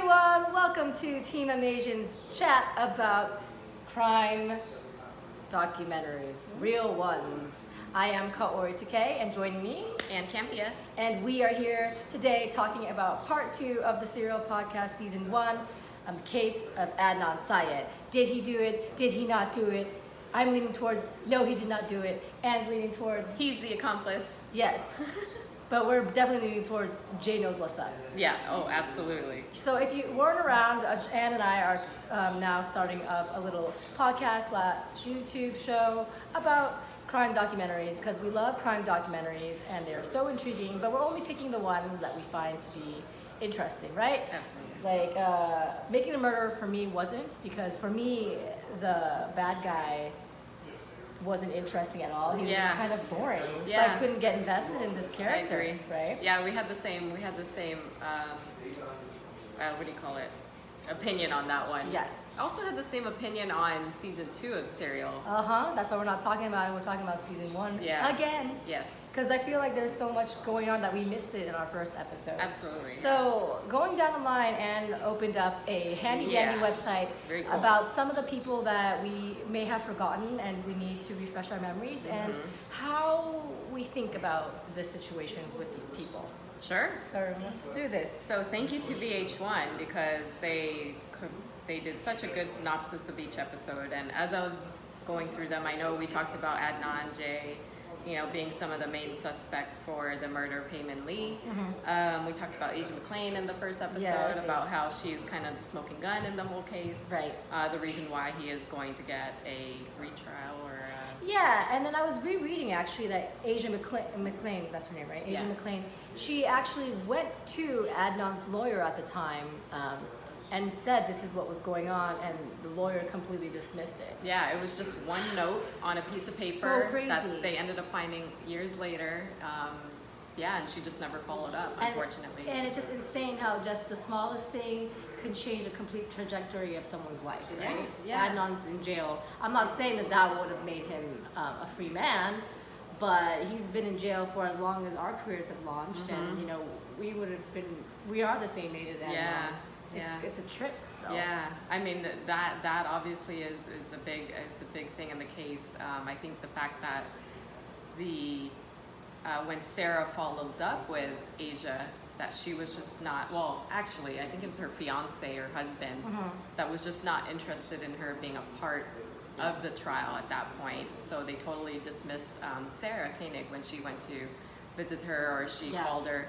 everyone, welcome to Team Amasian's chat about crime documentaries, real ones. I am Kaori Takei, and joining me, and Campia. And we are here today talking about part 2 of the Serial Podcast Season 1, the case of Adnan Syed. Did he do it? Did he not do it? I'm leaning towards, no, he did not do it, and leaning towards, He's the accomplice. yes. But we're definitely leaning towards Jay knows what's up. Yeah, oh, absolutely. So if you weren't around, Ann and I are now starting up a little podcast / YouTube show about crime documentaries because we love crime documentaries and they're so intriguing, but we're only picking the ones that we find to be interesting, right? Absolutely. Like Making a Murderer for me wasn't, because for me the bad guy wasn't interesting at all. He was just kind of boring. So I couldn't get invested in this character. I agree. Right? Yeah, we had the same what do you call it? Opinion on that one. Yes. I also had the same opinion on season 2 of Serial. That's why we're not talking about it. We're talking about season 1 again. Yes. Because I feel like there's so much going on that we missed it in our first episode. Absolutely. So going down the line, and opened up a handy-dandy website very cool. about some of the people that we may have forgotten and we need to refresh our memories and how we think about the situations with these people. Sure. So let's do this. So thank you to VH1 because they did such a good synopsis of each episode, and as I was going through them, I know we talked about Adnan, Jay, being some of the main suspects for the murder of Heyman Lee. We talked about Asia McClain in the first episode, about how she's kind of the smoking gun in the whole case. Right. The reason why he is going to get a retrial or yeah, and then I was rereading actually that Asia McClain, that's her name, right? Asia McClain, she actually went to Adnan's lawyer at the time and said this is what was going on, and the lawyer completely dismissed it. Yeah, it was just one note on a piece of paper that they ended up finding years later. And she just never followed up, unfortunately. And it's just insane how just the smallest thing can change the complete trajectory of someone's life, right? Yeah. Adnan's in jail. I'm not saying that would have made him a free man, but he's been in jail for as long as our careers have launched, and we are the same age as Adnan. It's a trip. So. Yeah, I mean that obviously is a big thing in the case. I think the fact that when Sarah followed up with Asia, that she was just not, well, actually, I think it was her fiance or husband that was just not interested in her being a part of the trial at that point. So they totally dismissed Sarah Koenig when she went to visit her, or she called her.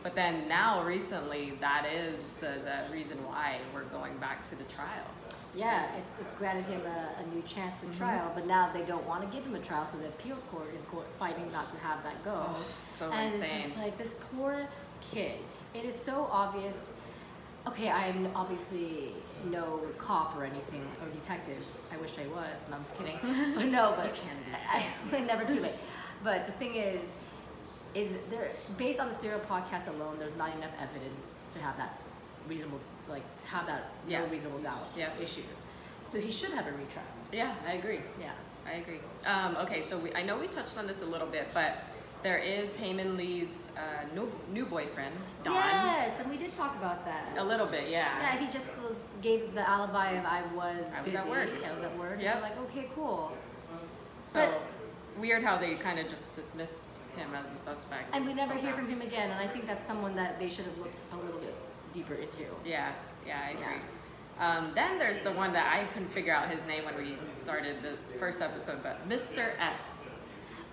But then now, recently, that is the reason why we're going back to the trial. It's granted him a new chance in trial, but now they don't want to give him a trial, so the appeals court is fighting not to have that go. So and insane. It's just like this poor kid. It is so obvious. Okay, I'm obviously no cop or anything, or detective. I wish I was, and I'm just kidding. But no, but I never too late. But the thing is there, based on the Serial Podcast alone, there's not enough evidence to have that reasonable, no reasonable doubt issue. So he should have a retrial. Yeah, I agree. Yeah, I agree. Okay, so I know we touched on this a little bit, but there is Heyman Lee's new boyfriend, Don. Yes, and we did talk about that. A little bit, yeah. Yeah, he just gave the alibi of I was busy. At work. I was at work. Yeah. And we're like, okay, cool. So weird how they kind of just dismissed him as a suspect. And we never hear from him again, and I think that's someone that they should have looked a little bit deeper into. Yeah, I agree. Then there's the one that I couldn't figure out his name when we started the first episode, but Mr. S.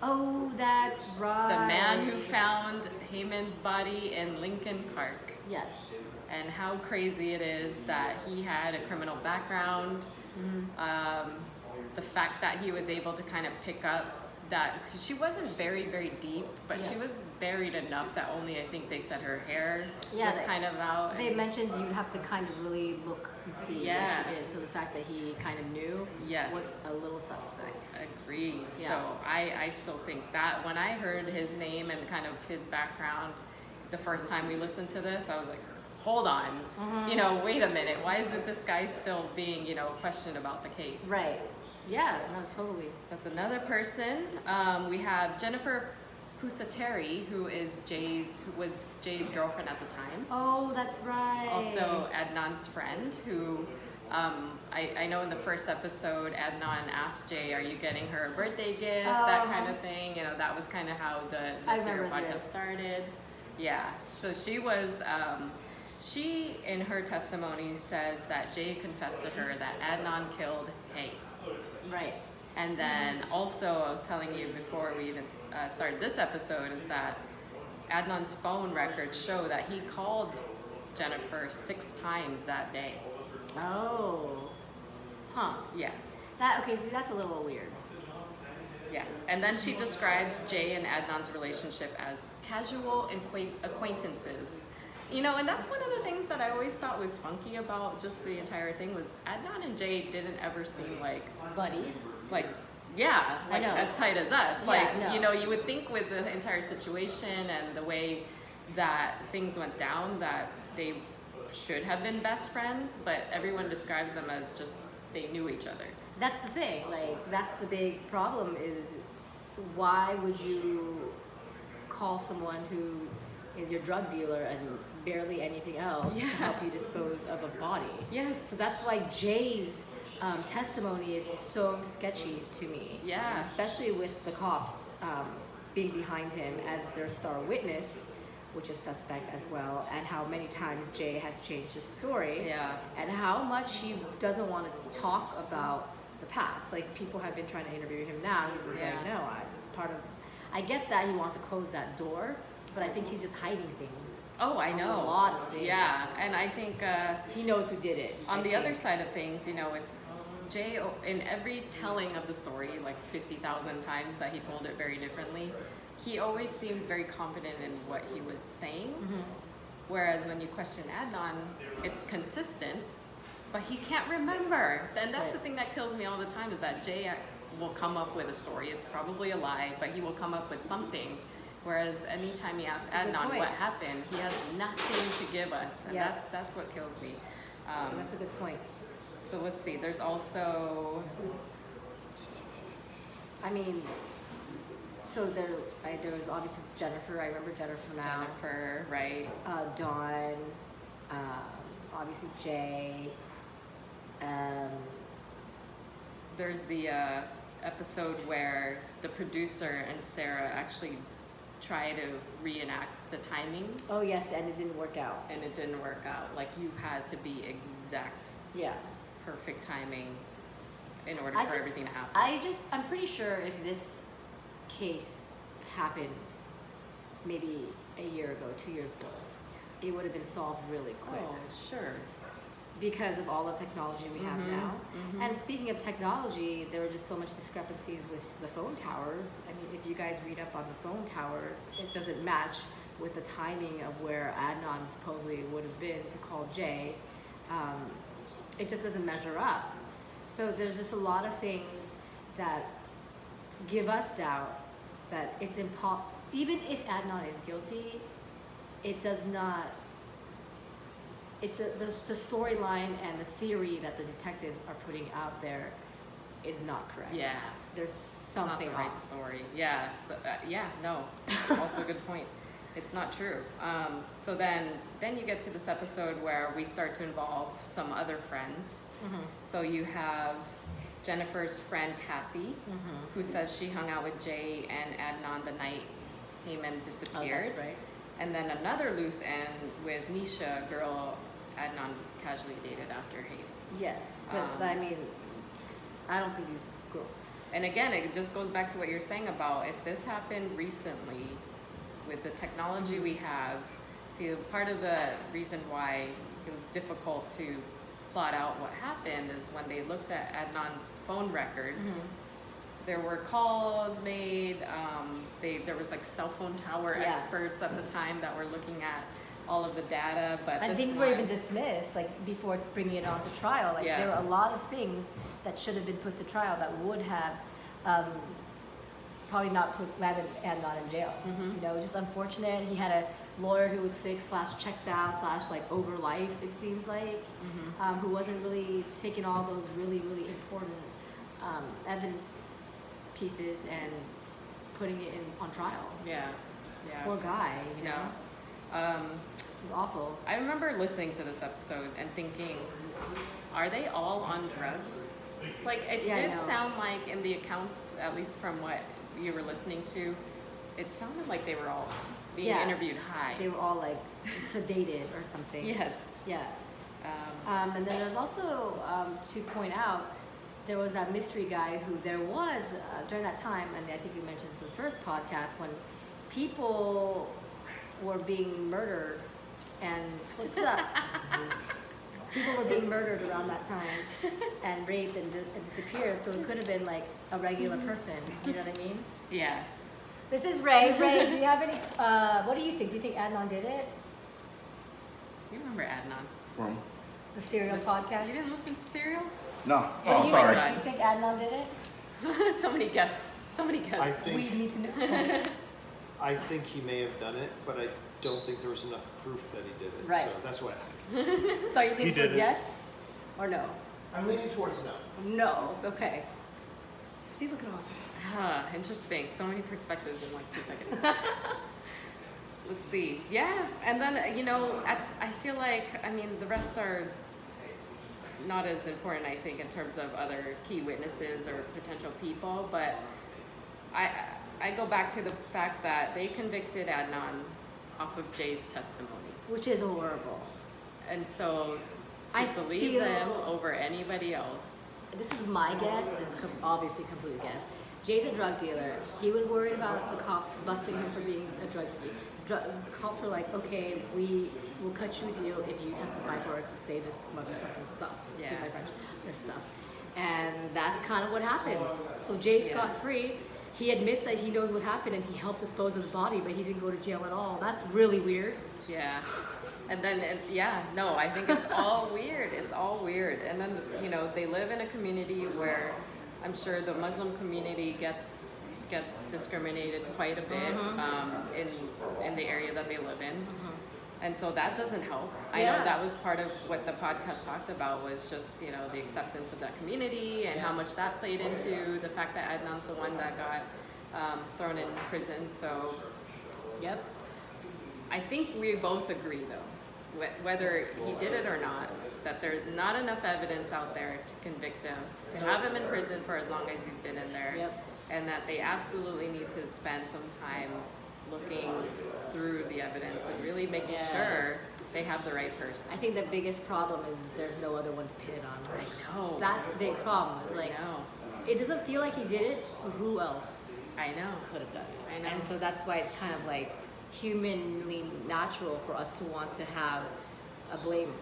Oh, that's right. The man who found Heyman's body in Lincoln Park. Yes. And how crazy it is that he had a criminal background. The fact that he was able to kind of pick up that, because she wasn't buried very deep, but she was buried enough that only, I think they said her hair was kind of out. They mentioned you'd have to kind of really look and see where she is. So the fact that he kind of knew was a little suspect. Agreed. Yeah. So I still think that when I heard his name and kind of his background the first time we listened to this, I was like, hold on, wait a minute. Why isn't this guy still being, questioned about the case? Right. Yeah, no, totally. That's another person. We have Jennifer Pusateri, who was Jay's girlfriend at the time. Oh, that's right. Also Adnan's friend, who I know in the first episode, Adnan asked Jay, "Are you getting her a birthday gift?" That kind of thing. You know, that was kind of how the serial podcast started. Yeah. So she was. She, in her testimony, says that Jay confessed to her that Adnan killed Hay. Right. And then also, I was telling you before we even started this episode, is that Adnan's phone records show that he called Jennifer 6 times that day. Oh. Huh. Yeah. Okay, see, that's a little weird. Yeah. And then she describes Jay and Adnan's relationship as casual acquaintances. You know, and that's one of the things that I always thought was funky about just the entire thing was Adnan and Jay didn't ever seem like buddies. Like, yeah, like as tight as us. Yeah, like, no. you know, you would think with the entire situation and the way that things went down that they should have been best friends, but everyone describes them as just they knew each other. That's the thing. Like, that's the big problem is why would you call someone who is your drug dealer and barely anything else to help you dispose of a body? Yes. So that's why Jay's testimony is so sketchy to me. Yeah. Especially with the cops being behind him as their star witness, which is suspect as well, and how many times Jay has changed his story. Yeah. And how much he doesn't want to talk about the past. Like, people have been trying to interview him now. He's just like, no, it's part of. I get that he wants to close that door, but I think he's just hiding things. Oh, I know. A lot of things. Yeah, and I think he knows who did it. on the other side of things, you know, it's Jay in every telling of the story, like 50,000 times that he told it very differently. He always seemed very confident in what he was saying. Mm-hmm. Whereas when you question Adnan, it's consistent, but he can't remember. And that's the thing that kills me all the time is that Jay will come up with a story. It's probably a lie, but he will come up with something. Whereas anytime he asks Adnan what happened, he has nothing to give us. And that's what kills me. That's a good point. So let's see, there's also... I mean, so there was obviously Jennifer. I remember Jennifer now. Jennifer, right. Dawn, obviously Jay. There's the episode where the producer and Sarah actually try to reenact the timing. Oh yes, and it didn't work out. And it didn't work out. Like, you had to be exact. Yeah. Perfect timing in order for everything to happen. I'm pretty sure if this case happened maybe a year ago, 2 years ago, it would have been solved really quick. Oh, sure. Because of all the technology we have now. Mm-hmm. And speaking of technology, there were just so much discrepancies with the phone towers. I mean, if you guys read up on the phone towers, it doesn't match with the timing of where Adnan supposedly would have been to call Jay. It just doesn't measure up. So there's just a lot of things that give us doubt that it's impossible. Even if Adnan is guilty, it does not. The storyline and the theory that the detectives are putting out there is not correct. Yeah. There's something not the right off. story. Yeah. So, no. Also a good point. It's not true. So then you get to this episode where we start to involve some other friends. Mm-hmm. So you have Jennifer's friend Kathy, who says she hung out with Jay and Adnan the night Heyman disappeared. Oh, that's right. And then another loose end with Nisha, a girl Adnan casually dated after Heyman. Yes, but I mean, I don't think he's girl. And again, it just goes back to what you're saying about if this happened recently, with the technology we have. See, part of the reason why it was difficult to plot out what happened is when they looked at Adnan's phone records, there were calls made. There was like cell phone tower experts at the time that were looking at all of the data, but and things were even dismissed, like before bringing it on to trial. Like there were a lot of things that should have been put to trial that would have probably not landed Adnan in jail. You know, just unfortunate. He had a lawyer who was sick / checked out / like over life, it seems like, who wasn't really taking all those really, really important evidence pieces and putting it on trial. Yeah. Yeah. Poor guy, you know? It was awful. I remember listening to this episode and thinking, are they all on drugs? Like, it did sound like in the accounts, at least from what you were listening to, it sounded like they were all being interviewed high. They were all like sedated or something. Yes. Yeah. And then there's also, to point out, there was that mystery guy who there was, during that time, and I think you mentioned this in the first podcast, when people were being murdered and what's up? People were being murdered around that time and raped and disappeared, so it could have been like a regular person, you know what I mean? Yeah. This is Ray. Ray, do you have any, what do you think? Do you think Adnan did it? You remember Adnan? From? The Serial podcast? You didn't listen to Serial? No. What Oh, do you sorry. think? Do you think Adnan did it? Somebody guess. Somebody guess. I think We need to know. I think he may have done it, but I don't think there was enough proof that he did it. Right. So that's what I think. So are you leaning He did towards it. yes or no? I'm leaning towards no. No. Okay. See, look at all that. Interesting. So many perspectives in like 2 seconds. Let's see. Yeah, and then I feel like the rest are not as important. I think in terms of other key witnesses or potential people, but I go back to the fact that they convicted Adnan off of Jay's testimony, Which is horrible. and so to I believe feel- them over anybody else. This is my guess. It's obviously complete guess. Jay's a drug dealer. He was worried about the cops busting him for being a drug. Cops were like, okay, we will cut you a deal if you testify for us and say this motherfucking stuff. Excuse my French. This stuff. And that's kind of what happened. So Jay's scot free. He admits that he knows what happened and he helped dispose of the body, but he didn't go to jail at all. That's really weird. Yeah. And then, I think it's all weird. It's all weird. And then, they live in a community where I'm sure the Muslim community gets discriminated quite a bit in the area that they live in. And so that doesn't help. I know that was part of what the podcast talked about was just, the acceptance of that community and how much that played into the fact that Adnan's the one that got thrown in prison. So Yep. I think we both agree, though, whether he did it or not, that there's not enough evidence out there to convict him, to have him in prison for as long as he's been in there, Yep. and that they absolutely need to spend some time looking through the evidence and really making sure they have the right person. I think the biggest problem is there's no other one to pin it on. Like, know. that's the big problem. It's like, know. it doesn't feel like he did it, but who else I know. could have done it? I know. And so that's why it's kind of like humanly natural for us to want to have a blame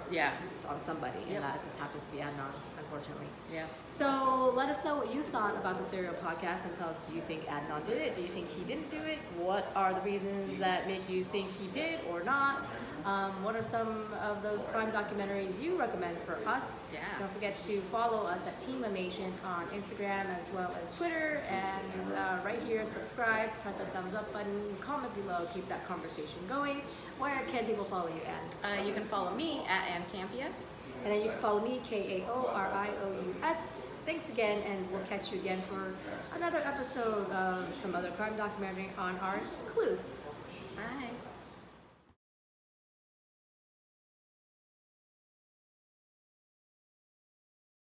Yeah. on somebody, and that just happens to be Adnan, unfortunately. Yeah. So let us know what you thought about the Serial podcast and tell us, do you think Adnan did it? Do you think he didn't do it? What are the reasons that make you think he did or not? What are some of those crime documentaries you recommend for us? Yeah. Don't forget to follow us at Team Amasian on Instagram as well as Twitter. And right here, subscribe, press that thumbs up button, comment below, keep that conversation going. Where can people follow you, Ann? You can follow me at Ann Campia. And then you can follow me, Kaorious. Thanks again, and we'll catch you again for another episode of some other crime documentary on our Clue. Bye.